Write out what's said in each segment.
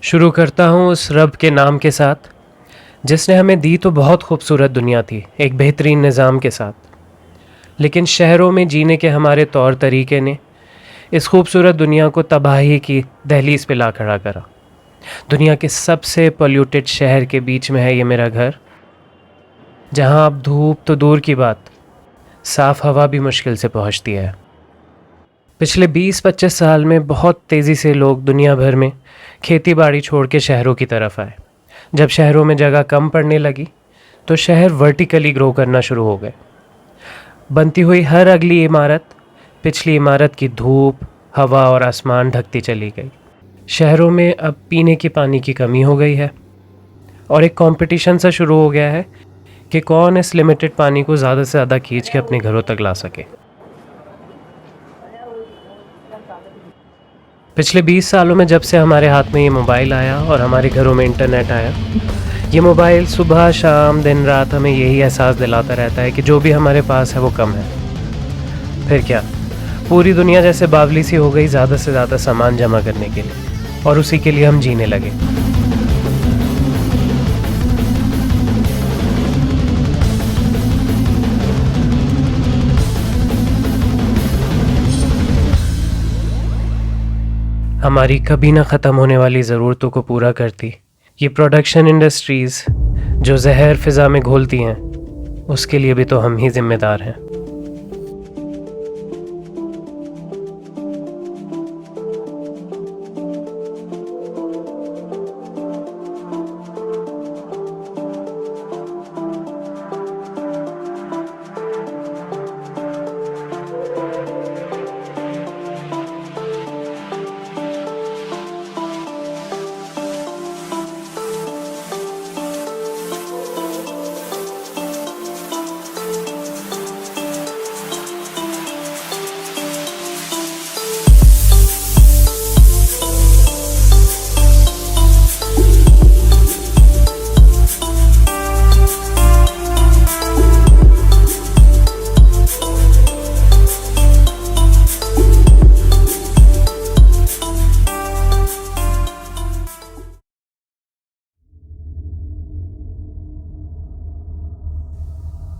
शुरू करता हूँ उस रब के नाम के साथ जिसने हमें दी तो बहुत खूबसूरत दुनिया थी, एक बेहतरीन निज़ाम के साथ। लेकिन शहरों में जीने के हमारे तौर तरीके ने इस खूबसूरत दुनिया को तबाही की दहलीज पे ला खड़ा करा। दुनिया के सबसे पोल्यूटेड शहर के बीच में है ये मेरा घर, जहाँ अब धूप तो दूर की बात, साफ़ हवा भी मुश्किल से पहुँचती है। पिछले 20-25 साल में बहुत तेज़ी से लोग दुनिया भर में खेती बाड़ी छोड़ के शहरों की तरफ आए। जब शहरों में जगह कम पड़ने लगी तो शहर वर्टिकली ग्रो करना शुरू हो गए। बनती हुई हर अगली इमारत पिछली इमारत की धूप, हवा और आसमान ढकती चली गई। शहरों में अब पीने की पानी की कमी हो गई है और एक कंपटीशन सा शुरू हो गया है कि कौन इस लिमिटेड पानी को ज़्यादा से ज़्यादा खींच के अपने घरों तक ला सके। पिछले 20 सालों में जब से हमारे हाथ में ये मोबाइल आया और हमारे घरों में इंटरनेट आया, ये मोबाइल सुबह शाम दिन रात हमें यही एहसास दिलाता रहता है कि जो भी हमारे पास है वो कम है। फिर क्या, पूरी दुनिया जैसे बावली सी हो गई ज़्यादा से ज़्यादा सामान जमा करने के लिए, और उसी के लिए हम जीने लगे। हमारी कभी ना ख़त्म होने वाली ज़रूरतों को पूरा करती ये प्रोडक्शन इंडस्ट्रीज़ जो जहर फ़िज़ा में घोलती हैं, उसके लिए भी तो हम ही ज़िम्मेदार हैं।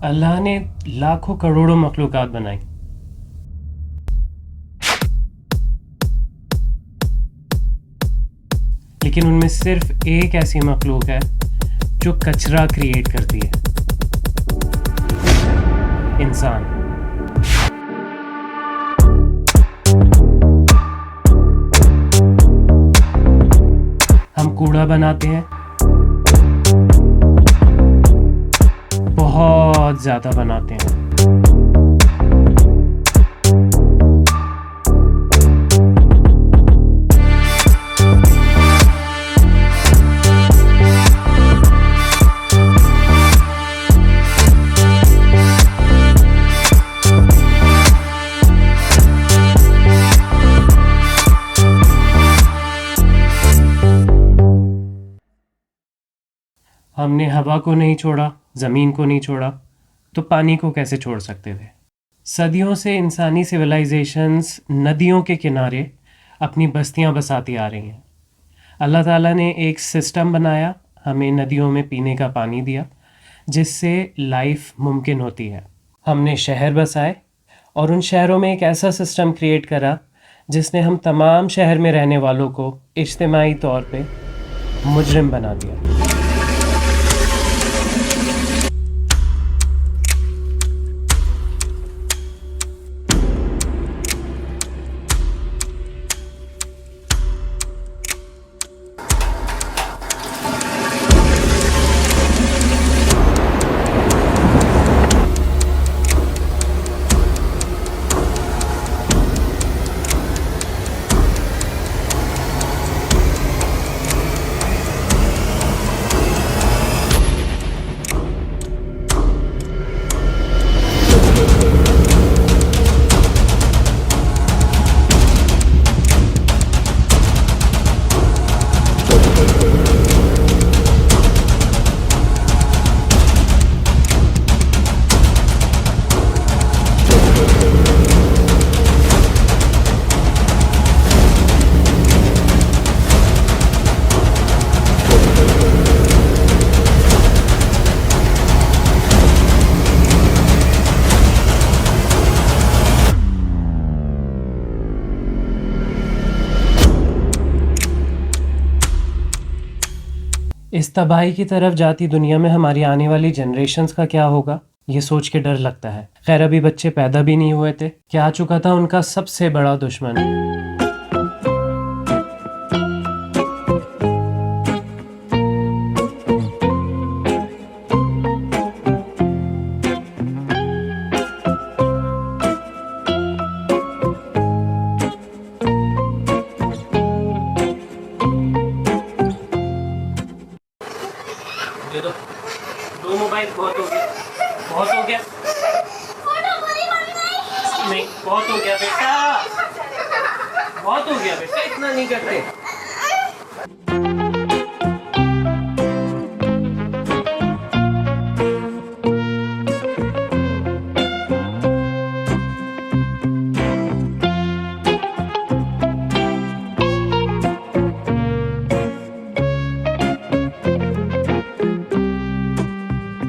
अल्लाह ने लाखों करोड़ों मखलूक़ात बनाई, लेकिन उनमें सिर्फ एक ऐसी मखलूक है जो कचरा क्रिएट करती है, इंसान। हम कूड़ा बनाते हैं, बहुत ज़्यादा बनाते हैं। हमने हवा को नहीं छोड़ा, ज़मीन को नहीं छोड़ा, तो पानी को कैसे छोड़ सकते थे। सदियों से इंसानी सिविलाइजेशंस नदियों के किनारे अपनी बस्तियां बसाती आ रही हैं। अल्लाह ताला ने एक सिस्टम बनाया, हमें नदियों में पीने का पानी दिया, जिससे लाइफ मुमकिन होती है। हमने शहर बसाए और उन शहरों में एक ऐसा सिस्टम क्रिएट करा जिसने हम तमाम शहर में रहने वालों को इज्तिमाई तौर पे मुजरिम बना दिया। इस तबाही की तरफ जाती दुनिया में हमारी आने वाली जनरेशन्स का क्या होगा, ये सोच के डर लगता है। खैर अभी बच्चे पैदा भी नहीं हुए थे कि आ चुका था उनका सबसे बड़ा दुश्मन। दे दो मोबाइल, बहुत हो गया, बहुत हो गया, नहीं बहुत हो गया बेटा, बहुत हो गया बेटा, इतना नहीं करते।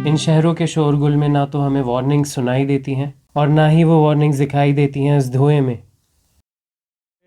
इन शहरों के शोरगुल में ना तो हमें वार्निंग्स सुनाई देती हैं और ना ही वो वार्निंग्स दिखाई देती हैं इस धुएं में।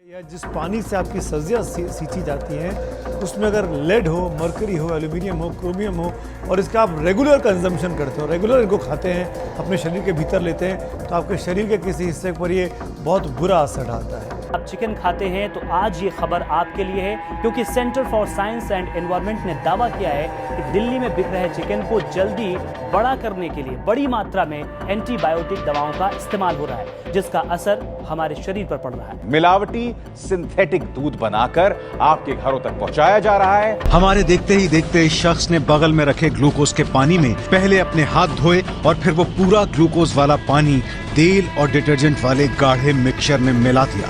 या जिस पानी से आपकी सब्जियां सींची जाती हैं उसमें अगर लेड हो, मरकरी हो, एल्यूमिनियम हो, क्रोमियम हो और इसका आप रेगुलर कंजम्पशन करते हो, रेगुलर इनको खाते हैं, अपने शरीर के भीतर लेते हैं, तो आपके शरीर के किसी हिस्से पर ये बहुत बुरा असर डालता है। आप चिकन खाते हैं तो आज ये खबर आपके लिए है, क्योंकि centre for science and environment ने दावा किया है कि दिल्ली में बिक रहे चिकन को जल्दी बड़ा करने के लिए बड़ी मात्रा में एंटीबायोटिक दवाओं का इस्तेमाल हो रहा है, जिसका असर हमारे शरीर पर पड़ रहा है। मिलावटी सिंथेटिक दूध बनाकर आपके घरों तक पहुंचाया जा रहा है। हमारे देखते ही देखते इस शख्स ने बगल में रखे ग्लूकोज के पानी में पहले अपने हाथ धोए और फिर वो पूरा ग्लूकोज वाला पानी तेल और डिटर्जेंट वाले गाढ़े मिक्सचर में मिला दिया।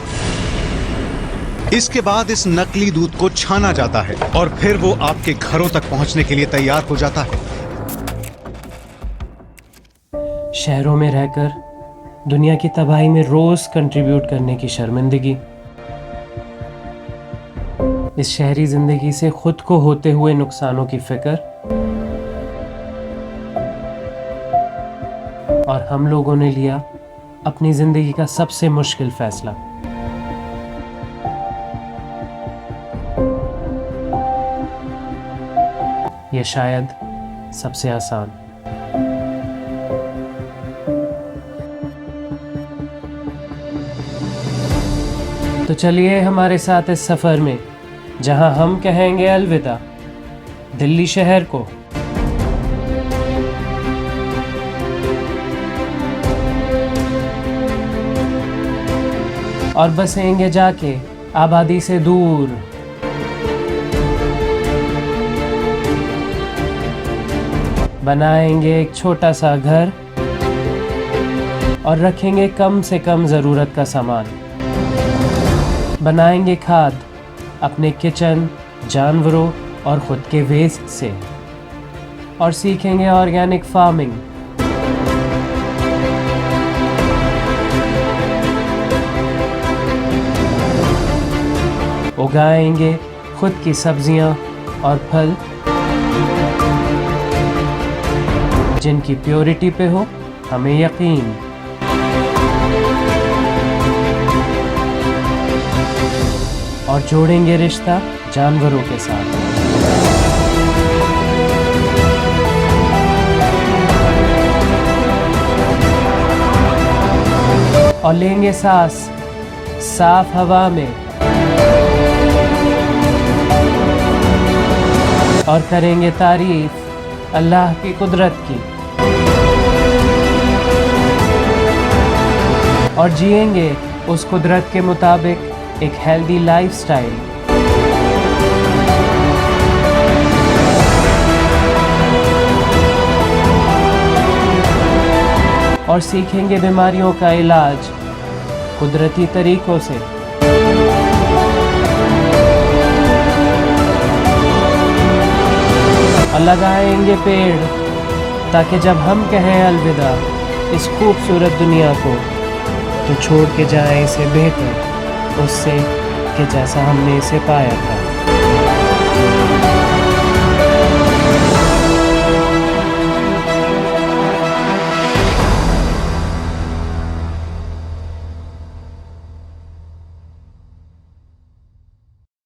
इसके बाद इस नकली दूध को छाना जाता है और फिर वो आपके घरों तक पहुंचने के लिए तैयार हो जाता है। शहरों में रहकर दुनिया की तबाही में रोज कंट्रीब्यूट करने की शर्मिंदगी, इस शहरी जिंदगी से खुद को होते हुए नुकसानों की फिक्र, और हम लोगों ने लिया अपनी जिंदगी का सबसे मुश्किल फैसला। यह शायद सबसे आसान। तो चलिए हमारे साथ इस सफर में, जहां हम कहेंगे अलविदा दिल्ली शहर को। और बसेंगे जाके आबादी से दूर। बनाएंगे एक छोटा सा घर और रखेंगे कम से कम ज़रूरत का सामान। बनाएंगे खाद अपने किचन, जानवरों और ख़ुद के वेस्ट से, और सीखेंगे ऑर्गेनिक फार्मिंग। उगाएंगे खुद की सब्जियां और फल जिनकी प्योरिटी पे हो हमें यकीन। और जोड़ेंगे रिश्ता जानवरों के साथ। और लेंगे सांस साफ हवा में, और करेंगे तारीफ अल्लाह की कुदरत की, और जिएंगे उस कुदरत के मुताबिक एक हेल्दी लाइफस्टाइल। और सीखेंगे बीमारियों का इलाज कुदरती तरीकों से। और लगाएंगे पेड़ ताकि जब हम कहें अलविदा इस खूबसूरत दुनिया को, तो छोड़ के जाएं इसे बेहतर उससे कि जैसा हमने इसे पाया था।